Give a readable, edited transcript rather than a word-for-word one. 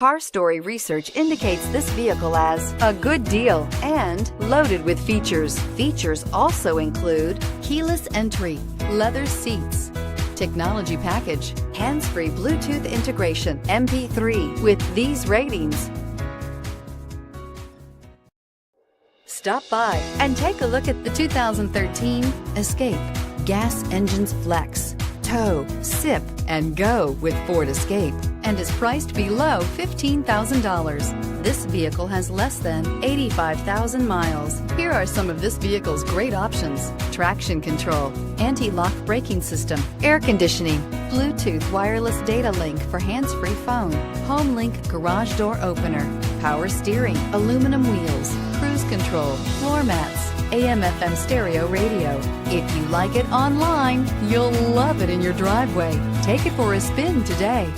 Car Story research indicates this vehicle as a good deal and loaded with features. Features also include keyless entry, leather seats, technology package, hands-free Bluetooth integration, MP3. With these ratings, stop by and take a look at the 2013 Escape. Gas engines flex, tow, sip, and go with Ford Escape, and is priced below $15,000. This vehicle has less than 85,000 miles. Here are some of this vehicle's great options: traction control, anti-lock braking system, air conditioning, Bluetooth wireless data link for hands-free phone, home link garage door opener, power steering, aluminum wheels, cruise control, floor mats, AM/FM stereo radio. If you like it online, you'll love it in your driveway. Take it for a spin today.